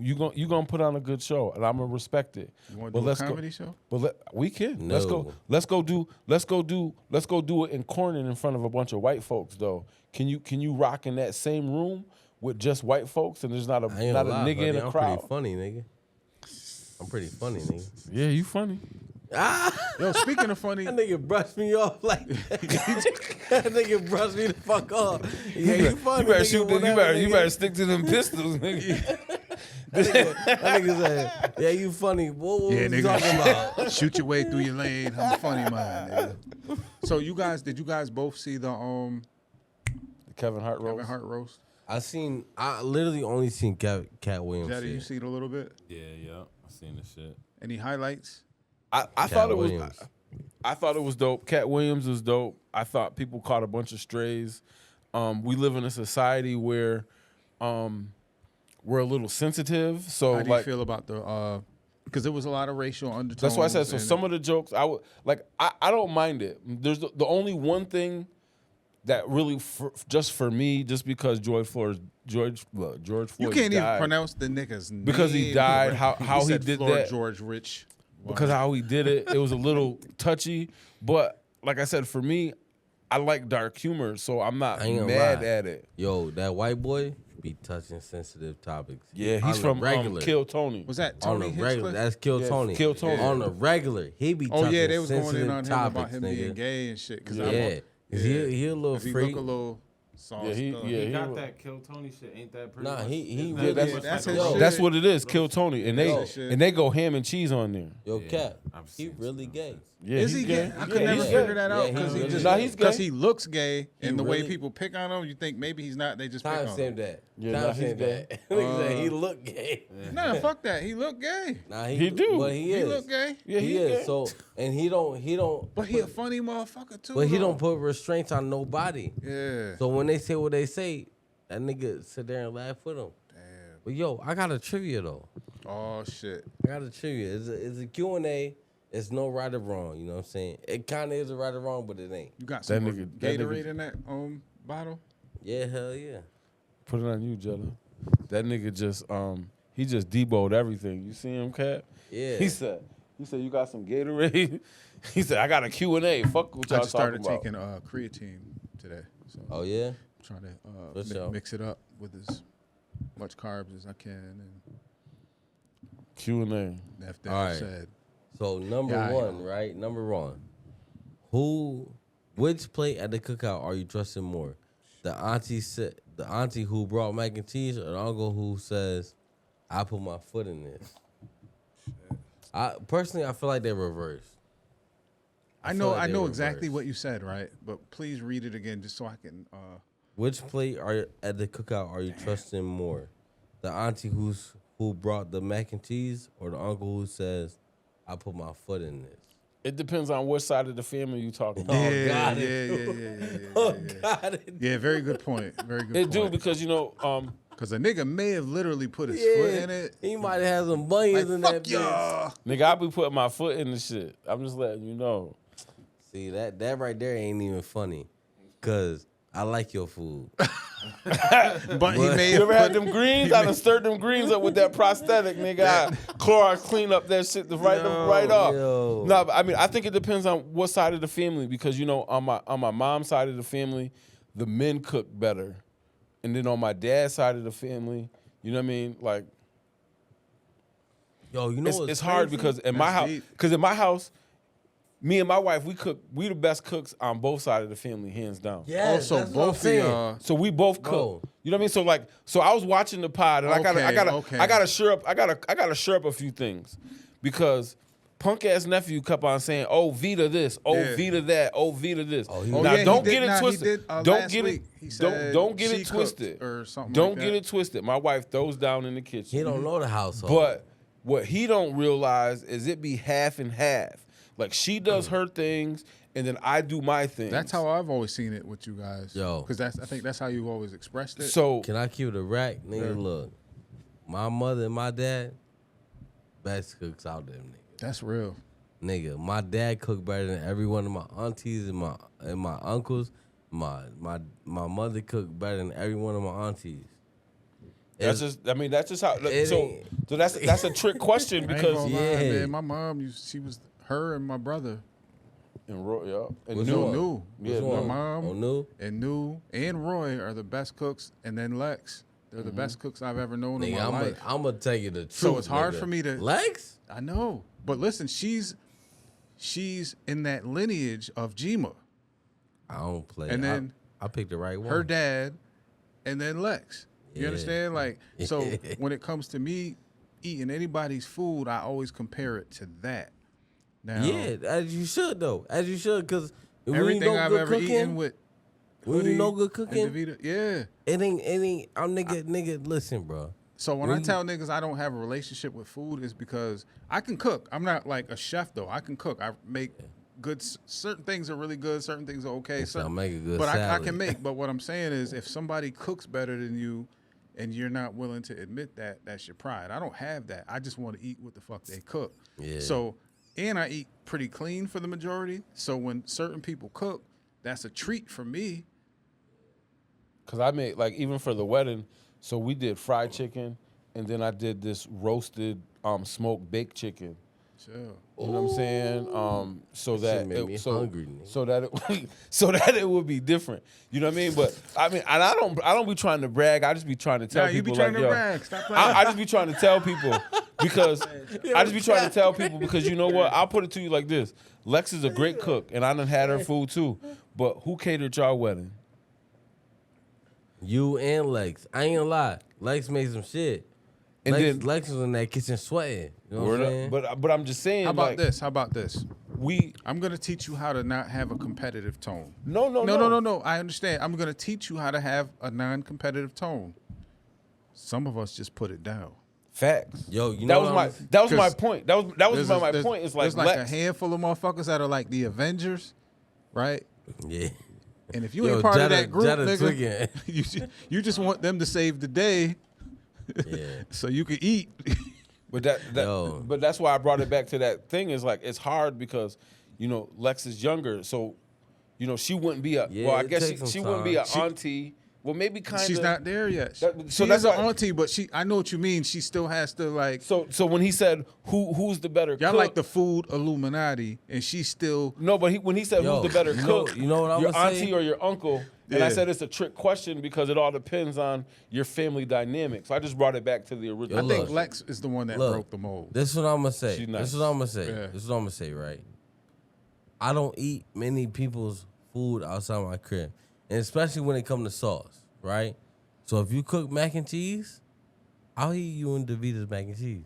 You gonna put on a good show, and I'm gonna respect it. You want But to do a let's comedy show? But we can. No. Let's go do it in Corning in front of a bunch of white folks though. Can you rock in that same room with just white folks and there's not a I ain't gonna lie, nigga in buddy, the I'm crowd? pretty funny, nigga. I'm pretty funny, nigga. Yeah, you funny. Yo, speaking of funny, That nigga brushed me off like that. That nigga brushed me the fuck off. Yeah, you funny. You better nigga, shoot them. whatever, You nigga. better stick to them pistols, nigga. That nigga said, yeah, you funny. What yeah, was you nigga, talking about? shoot your way through your lane. I'm a funny man, nigga. So did you guys both see the Kevin Hart roast. Kevin Hart roast? I literally only seen Cat Williams. Jaddy, you shit. seen it a little bit? Yeah, I seen the shit. Any highlights? I thought it was. Williams. I thought it was dope. Cat Williams was dope. I thought people caught a bunch of strays. We live in a society where we're a little sensitive. So How do you like, feel about the? Because there was a lot of racial undertones. that's why I said. So and- some of the jokes, I don't mind it. There's the only one thing that really, just for me, just because George Floyd you can't even died, pronounce the nigga's name. Because he died, how he said did Floyd that. George Rich. because how he did it, it was a little touchy. But like I said, for me, I like dark humor, so I'm not I ain't gonna mad lie. at it. Yo, that white boy be touching sensitive topics. Yeah, On he's the from regular. Kill Tony. Was that On Tony the regular, Hinchcliffe? that's Kill Yeah, Tony. Kill Tony. On the regular, he be Oh touching yeah, they was going in sensitive on him topics, about him nigga. being gay and shit. Cause Yeah, 'cause he a little 'cause he freak. look a little sauced Yeah, he- up. yeah, He got was- that Kill Tony shit. Ain't that pretty Nah, much? he isn't really- that Yeah, much that's like his a- shit. That's what it is, Kill Tony, and Yo. they go ham and cheese on there. Yo, Yeah, Cat, I've he seen really some gay. nonsense. Yeah, Is he's he gay? I could Yeah, never he's figure gay. that out Yeah, because he he really just Nah, he's gay. because he looks gay, and the way really- people pick on him, you think maybe he's not. They just pick Time on same him. that. Yeah, Time nah, he's same gay. that. Nigga said he look gay. Nah, fuck that. He look gay. Nah, He do. but he He is. look gay, Yeah, he he's is. gay. So, and he don't. but he a funny motherfucker too. But he though. don't put restraints on nobody. Yeah. So when they say what they say, that nigga sit there and laugh with them. Damn. But yo, I got a trivia though. Oh shit. I got a trivia. It's a Q&A. It's no right or wrong. You know what I'm saying? It kind of is a right or wrong, but it ain't. You got That some more nigga- that Gatorade nigga- in that bottle? Yeah, hell yeah. Put it on you, Jella. That nigga just he just deboed everything. You see him, Cap? Yeah. He said you got some Gatorade. He said I got a Q&A. Fuck what I y'all just talking started about. taking creatine today. So Oh yeah. trying to For sure. mix it up with as much carbs as I can. And Q&A. that All right. said, So number Yeah, I one, know. right? Number one. Which plate at the cookout are you trusting more? The auntie who brought mac and cheese, or the uncle who says, "I put my foot in this." I personally, I feel like they're reversed. I feel know like I they know were exactly reversed. what you said, right? But please read it again just so I can. Which plate at the cookout are you trusting more? The auntie who brought the mac and cheese, or the uncle who says, "I put my foot in this." It depends on what side of the family you talking about. Oh, yeah, got yeah, it. yeah. Got it. Yeah, very good point. Very good It do point. because Because a nigga may have literally put his foot in it. He might have some bunions in Like, that fuck bitch. y'all. nigga, I be putting my foot in the shit. I'm just letting you know. See that right there ain't even funny, cause I like your food. But he may You have ever had put, them greens? I done stirred them greens up with that prosthetic, nigga. I Clorox clean up that shit to write them right off. yo. No, but I mean, I think it depends on what side of the family because on my mom's side of the family, the men cook better, and then on my dad's side of the family, you know what I mean? Like Yo, you know what's it's hard crazy? because in my That's house, deep. me and my wife, we the best cooks on both sides of the family, hands down. Yes, also that's what I'm both of saying. y'all. So we both cook. Bro. You know what I mean? So I was watching the pod and I Okay. gotta shore up a few things. Because punk ass nephew kept on saying, "Oh, Vita this, oh Yeah. Vita that, oh Vita this." Oh, he- now yeah, he don't did- get it nah, he twisted. did, don't last get week. it. He said Don't get she it twisted. cooked or something Don't like get that. it twisted. My wife throws down in the kitchen. He don't know the household. But what he don't realize is it be half and half. Like she does her things and then I do my things. That's how I've always seen it with you guys. Yo. Because I think that's how you've always expressed it. So Can I keep it a rack, nigga? Yeah. Look, my mother and my dad, best cooks out there, nigga. that's real. Nigga, my dad cooked better than every one of my aunties and my uncles. My mother cooked better than every one of my aunties. that's It's- just how It so ain't- that's a trick question I ain't because gonna lie, Yeah. man. My mom, she was her and my brother. and and Which New- one? New. Yeah, Which My one? mom Oh, New? and New and Roy are the best cooks, and then Lex. They're the best cooks I've ever known in Nigga, my life. I'm gonna tell you the truth. So it's hard nigga. for me to- Lex. I know, but listen, she's in that lineage of Jima, I don't play. And then I picked the right one. her dad, and then Lex. You Yeah. understand? Like, so when it comes to me eating anybody's food, I always compare it to that. Now, Yeah, as you should though. As you should, because everything I've ever eaten with when you Hoodie know good and cooking, DeVita, yeah. it ain't. I'm nigga. Listen, bro. So when I tell niggas I don't have a relationship with food, is because I can cook. I'm not like a chef though. I can cook. I make good. Certain things are really good. Certain things are okay. I'll make a good but I salad. can make. But what I'm saying is, if somebody cooks better than you, and you're not willing to admit that, that's your pride. I don't have that. I just want to eat what the fuck they cook. Yeah. So, and I eat pretty clean for the majority. So when certain people cook, that's a treat for me. Cause I made like even for the wedding, so we did fried chicken, and then I did this roasted smoked baked chicken. Chill. You know what I'm saying? So That that shit made me hungry, nigga. so that it would be different. You know what I mean? But I mean, and I don't be trying to brag. I just be trying to tell Nah, you people be trying like, to yo, brag. Stop playing. I just be trying to tell people because I just be trying to tell people because you know what? I'll put it to you like this: Lex is a great cook, and I done had her food too. But who catered y'all wedding? You and Lex. I ain't gonna lie. Lex made some shit. And then Lex was in that kitchen sweating. You know what I'm Word saying? up. But I'm just saying. How about like, this? How about this? We I'm gonna teach you how to not have a competitive tone. no. No. I understand. I'm gonna teach you how to have a non-competitive tone. Some of us just put it down. facts. Yo, you know That was my 'cause point. That was my There's- point. It's like there's like Lex. a handful of motherfuckers that are like the Avengers, right? Yeah. And if you Yo, ain't part of Jetta- that group, Jetta nigga, you just want them to save the day Yeah. so you can eat. But Yo. but that's why I brought it back to that thing. Is like it's hard because, Lex is younger, so, she wouldn't be a. Yeah, well, I it guess takes she some wouldn't be an time. auntie. Well, maybe kind of. She's not there yet. So She that's is an why- auntie, but I know what you mean. She still has to like. So when he said who's the better Y'all cook, like the food Illuminati, and she's still. no, but when he said Yo, who's the better you know- cook, you know what I'm your gonna auntie say? or your uncle, and I Yeah. said it's a trick question because it all depends on your family dynamic. So I just brought it back to the original. I think look. Lex is the one that Look. broke the mold. This is what I'm gonna say. She's This nice. is what I'm gonna say. Yeah. This is what I'm gonna say. Right. I don't eat many people's food outside my crib, and especially when it comes to sauce. Right. So if you cook mac and cheese, I'll eat you and Davita's mac and cheese.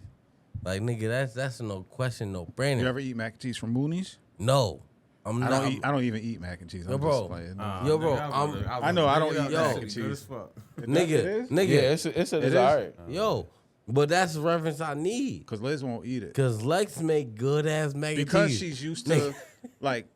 Like nigga, that's no question, no brainer. You ever eat mac and cheese from Mooney's? No, I'm I not. don't even eat mac and cheese. Yo, I'm bro. just playing. Yo, bro, I know, I don't eat Yo. mac and Good cheese. as fuck. nigga. yeah, it's It it's is? all right. Yo, but that's the reference I need. Because Liz won't eat it. Cause Lex make good ass mac and cheese. Because she's used to like.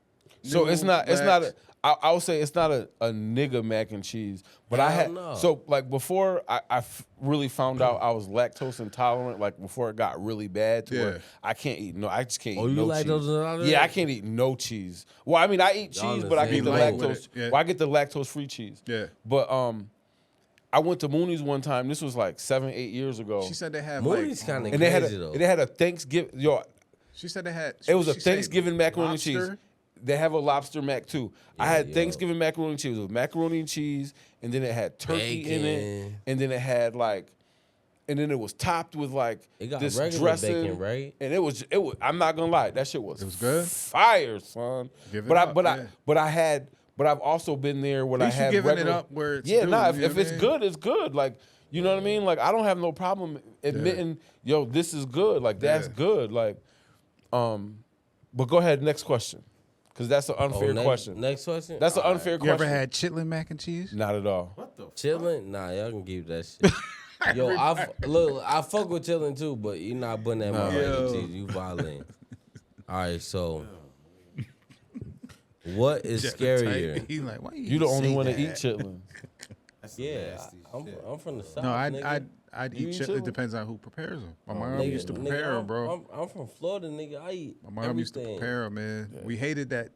So new it's not. blacks. I would say it's not a nigga mac and cheese, but I Hell had no. so like before I really found out I was lactose intolerant. Like before it got really bad to Yeah. where I can't eat I just can't Oh, eat you no lactose cheese. intolerant? Yeah, I can't eat no cheese. Well, I mean I eat Y'all cheese, the but I same get the level with lactose. it, yeah. Well, I get the lactose free cheese. Yeah. But I went to Mooney's one time. This was like 7-8 years ago. She said they have Mooney's like. kind of and they had crazy though. they had a Thanksgiving. Yo, She said they had. it was a she said Thanksgiving macaroni and cheese. lobster. They have a lobster mac too. I Yeah, had yo. Thanksgiving macaroni and cheese. It was macaroni and cheese, and then it had turkey in it, Bacon. and then it had and then it was topped with It got this regular dressing, bacon, right? And it was. I'm not gonna lie, that shit was. It was good? Fire, son. Give it but up, yeah. but I've also been there when At I least you had giving it regular, up where it's yeah, due, nah. you know If what I it's mean? good, it's good. Like you know what I mean. Like I don't have no problem admitting, yo, this is good. Like that's Yeah. good. Like, but go ahead, next question, because that's an unfair question. Next question. That's an unfair You question. ever had chitlin mac and cheese? Not at all. What the fuck? chillin'? Nah, y'all can keep that shit. Yo, I fuck with chillin' too, but you not putting that in my mac and cheese. You violent. All right, so what is scarier? He like, why You the only say one to that? eat chitlins. That's some Yeah, nasty I'm shit. from the south. No, nigga. I'd You eat eat chitlin. chitlin? It depends on who prepares them. My mom Nigga, used to nigga, prepare them, bro. I'm from Florida, nigga. I eat. My mom everything. used to prepare them, man. We hated that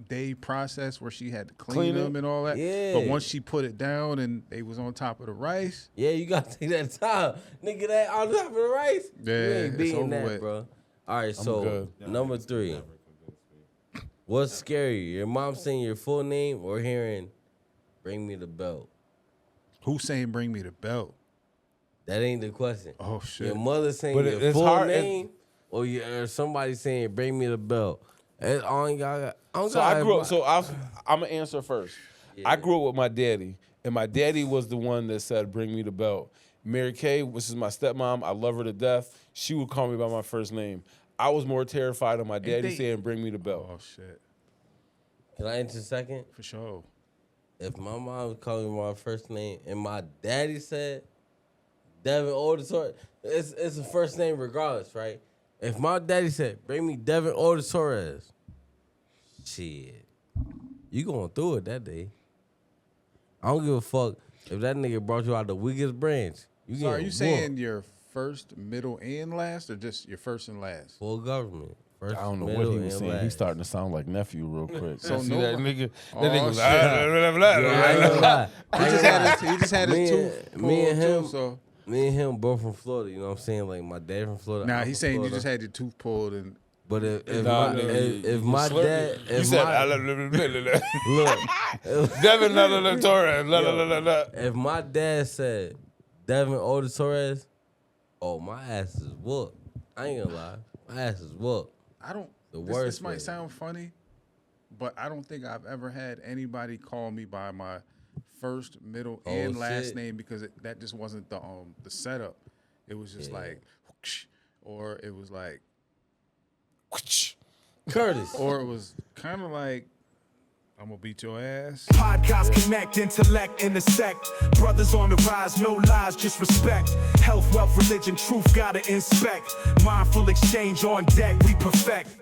day process where she had to Clean clean it? them and all that. Yeah. But once she put it down and they was on top of the rice, Yeah, you gotta take that time, nigga. That on top of the rice. Yeah, you ain't it's beating over that, with. bro. All right, so good. number 3. What's scarier? Your mom saying your full name or hearing "Bring me the belt"? who's saying bring me the belt? That ain't the question. Oh shit. Your mother saying But your it's full hard- name, or somebody saying "Bring me the belt." It only got. So I grew up. So I'm gonna answer first. I grew up with my daddy, and my daddy was the one that said, "Bring me the belt." Mary Kay, which is my stepmom, I love her to death. She would call me by my first name. I was more terrified of my daddy they- saying, "Bring me the belt." Oh shit. Can I answer second? For sure. If my mom was calling me my first name and my daddy said Devin Auditory, it's a first name regardless, right? If my daddy said, "Bring me Devin Auditory," shit, you going through it that day. I don't give a fuck if that nigga brought you out the weakest branch. You So are getting you saying whooped. your first, middle, and last, or just your first and last? full government? First, I don't know what middle, he was and saying. He's last. starting to sound like nephew real quick. So See no- that nigga? Oh, That nigga was shit. Yeah, I ain't gonna lie. He just had his Me tooth and- me and pulled, him- too, so. Me and him both from Florida. You know what I'm saying? Like my dad from Florida. Nah, I'm he's from saying you Florida. just had your tooth pulled and But if Nah, my, nigga, if you my slurred dad, it. You if said, my, look, Devin Torres. if my dad said Devin Auditory, oh my ass is whooped. I ain't gonna lie, my ass is whooped. I don't. The This worst way. might sound funny, but I don't think I've ever had anybody call me by my first, middle, Oh, and last shit. name because that just wasn't the setup. It was just like, whoosh, or it was like, Curtis. or it was kind of like, I'm gonna beat your ass. Podcast connect, intellect, intersect. Brothers on the rise, no lies, just respect. Health, wealth, religion, truth, gotta inspect. Mindful exchange on deck, we perfect.